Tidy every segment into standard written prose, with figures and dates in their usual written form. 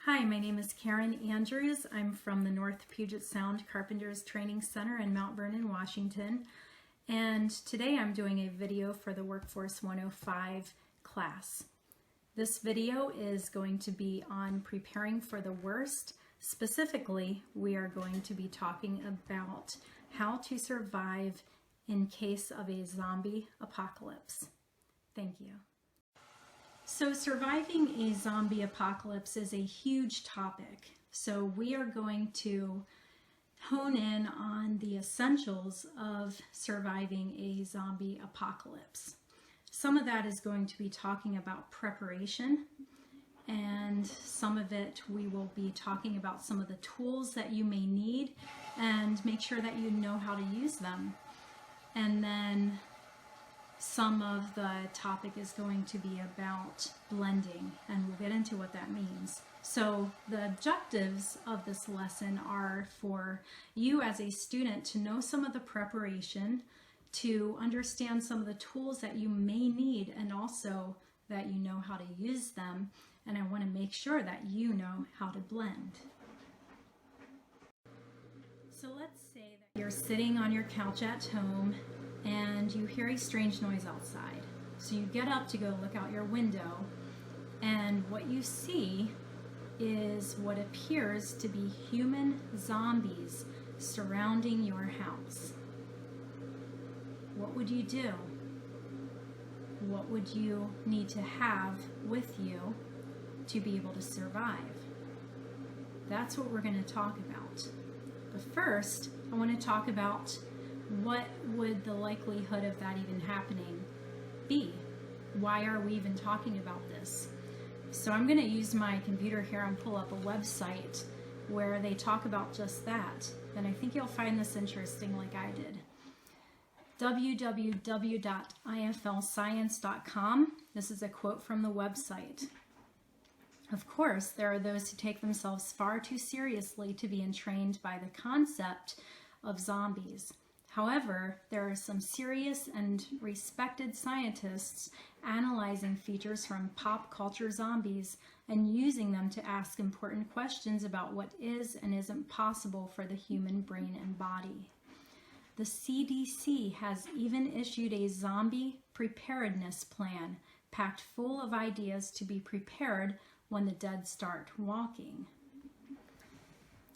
Hi, my name is Karen Andrews. I'm from the North Puget Sound Carpenters Training Center in Mount Vernon, Washington. And today I'm doing a video for the WF105 class. This video is going to be on preparing for the worst. Specifically, we are going to be talking about how to survive in case of a zombie apocalypse. Thank you. So surviving a zombie apocalypse is a huge topic. So we are going to hone in on the essentials of surviving a zombie apocalypse. Some of that is going to be talking about preparation, and some of it we will be talking about some of the tools that you may need and make sure that you know how to use them. And then some of the topic is going to be about blending, and we'll get into what that means. So the objectives of this lesson are for you as a student to know some of the preparation, to understand some of the tools that you may need, and also that you know how to use them. And I want to make sure that you know how to blend. So let's say that you're sitting on your couch at home and you hear a strange noise outside. So you get up to go look out your window, and what you see is what appears to be human zombies surrounding your house. What would you do? What would you need to have with you to be able to survive? That's what we're going to talk about. But first, I want to talk about what would the likelihood of that even happening be? Why are we even talking about this? So I'm going to use my computer here and pull up a website where they talk about just that. And I think you'll find this interesting like I did. www.iflscience.com. This is a quote from the website. Of course, there are those who take themselves far too seriously to be entrained by the concept of zombies. However, there are some serious and respected scientists analyzing features from pop culture zombies and using them to ask important questions about what is and isn't possible for the human brain and body. The CDC has even issued a zombie preparedness plan packed full of ideas to be prepared when the dead start walking.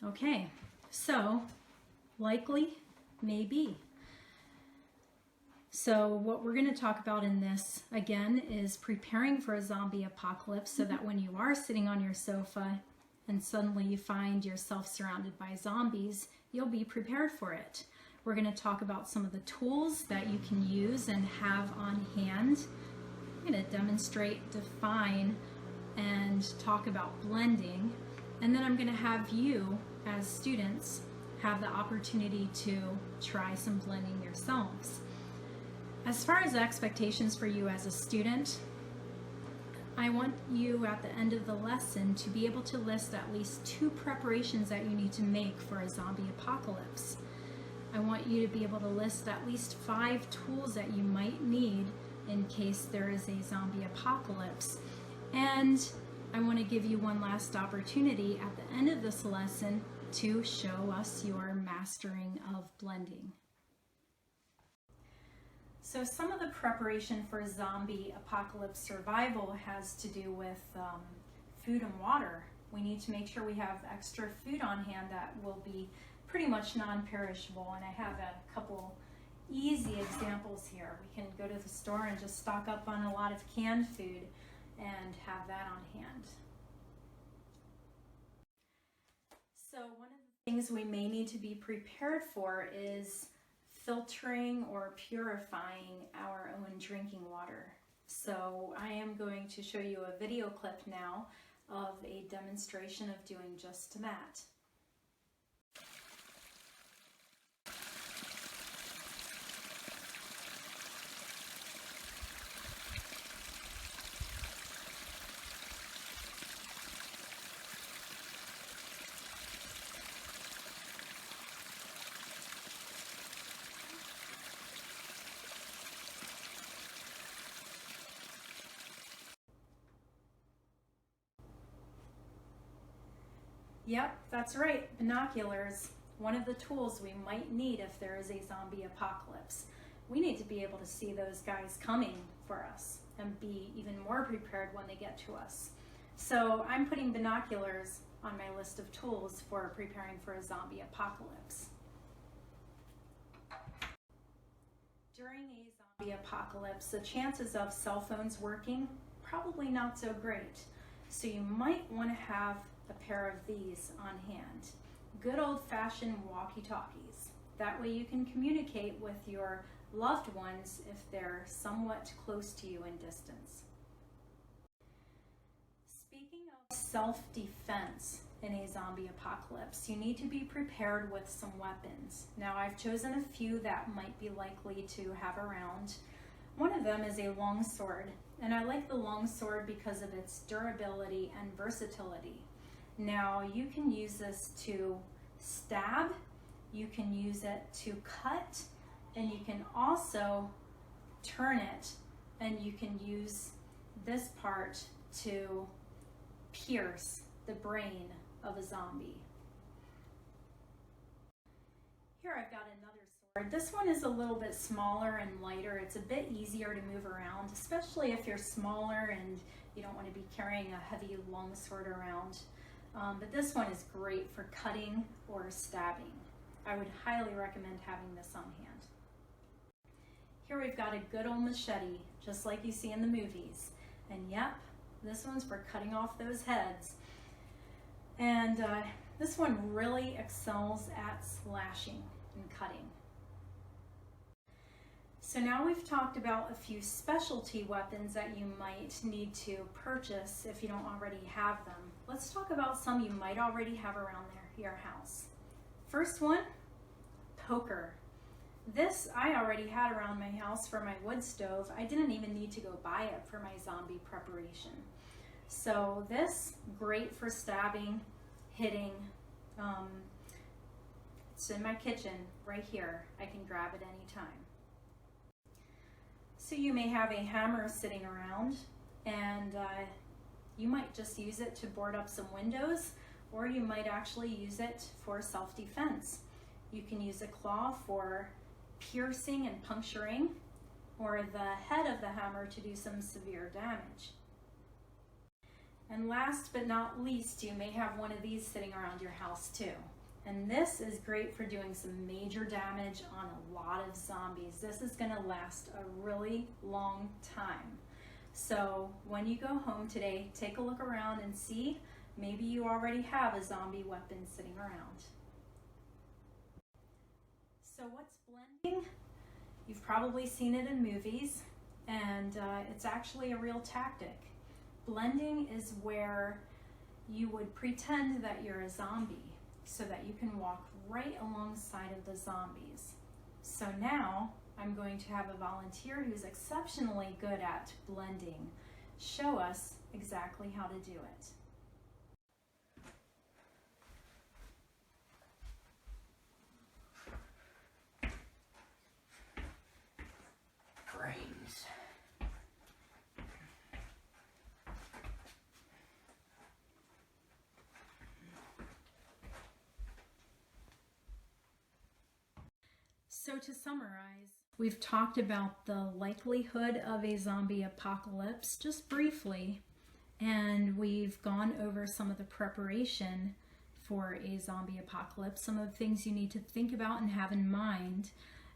Okay, so likely, maybe. So what we're going to talk about in this, again, is preparing for a zombie apocalypse so that when you are sitting on your sofa and suddenly you find yourself surrounded by zombies, you'll be prepared for it. We're going to talk about some of the tools that you can use and have on hand. I'm going to demonstrate, define, and talk about blending. And then I'm going to have you, as students, have the opportunity to try some blending yourselves. As far as expectations for you as a student, I want you at the end of the lesson to be able to list at least 2 preparations that you need to make for a zombie apocalypse. I want you to be able to list at least 5 tools that you might need in case there is a zombie apocalypse. And I want to give you one last opportunity at the end of this lesson to show us your mastering of blending. So some of the preparation for zombie apocalypse survival has to do with food and water. We need to make sure we have extra food on hand that will be pretty much non-perishable, and I have a couple easy examples here. We can go to the store and just stock up on a lot of canned food and have that on hand. So one of the things we may need to be prepared for is filtering or purifying our own drinking water. So I am going to show you a video clip now of a demonstration of doing just that. Yep, that's right, binoculars. One of the tools we might need if there is a zombie apocalypse. We need to be able to see those guys coming for us and be even more prepared when they get to us. So I'm putting binoculars on my list of tools for preparing for a zombie apocalypse. During a zombie apocalypse, the chances of cell phones working, probably not so great. So you might want to have a pair of these on hand. Good old-fashioned walkie-talkies. That way you can communicate with your loved ones if they're somewhat close to you in distance. Speaking of self-defense in a zombie apocalypse, you need to be prepared with some weapons. Now I've chosen a few that might be likely to have around. One of them is a long sword, and I like the long sword because of its durability and versatility. Now you can use this to stab, you can use it to cut, and you can also turn it, and you can use this part to pierce the brain of a zombie. Here I've got another sword. This one is a little bit smaller and lighter. It's a bit easier to move around, especially if you're smaller and you don't want to be carrying a heavy long sword around. But this one is great for cutting or stabbing. I would highly recommend having this on hand. Here we've got a good old machete, just like you see in the movies. And yep, this one's for cutting off those heads. And this one really excels at slashing and cutting. So now we've talked about a few specialty weapons that you might need to purchase if you don't already have them. Let's talk about some you might already have around your house. First one, poker. This I already had around my house for my wood stove. I didn't even need to go buy it for my zombie preparation. So this, great for stabbing, hitting. It's in my kitchen right here. I can grab it anytime. So you may have a hammer sitting around, and you might just use it to board up some windows, or you might actually use it for self-defense. You can use a claw for piercing and puncturing, or the head of the hammer to do some severe damage. And last but not least, you may have one of these sitting around your house too. And this is great for doing some major damage on a lot of zombies. This is going to last a really long time. So when you go home today, take a look around and see, maybe you already have a zombie weapon sitting around. So what's blending? You've probably seen it in movies, and it's actually a real tactic. Blending is where you would pretend that you're a zombie so that you can walk right alongside of the zombies. So now I'm going to have a volunteer who's exceptionally good at blending show us exactly how to do it. Brains. So to summarize, we've talked about the likelihood of a zombie apocalypse just briefly, and we've gone over some of the preparation for a zombie apocalypse, some of the things you need to think about and have in mind.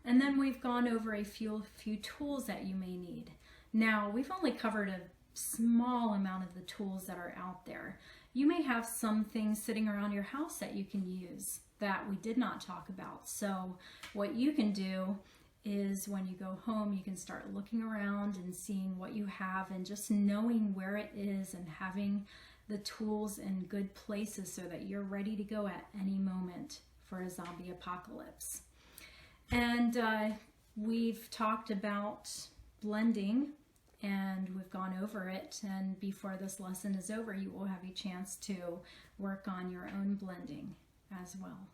And then we've gone over a few tools that you may need. Now, we've only covered a small amount of the tools that are out there. You may have some things sitting around your house that you can use that we did not talk about. So what you can do is when you go home, you can start looking around and seeing what you have and just knowing where it is and having the tools in good places so that you're ready to go at any moment for a zombie apocalypse. And we've talked about blending, and we've gone over it, and before this lesson is over, you will have a chance to work on your own blending as well.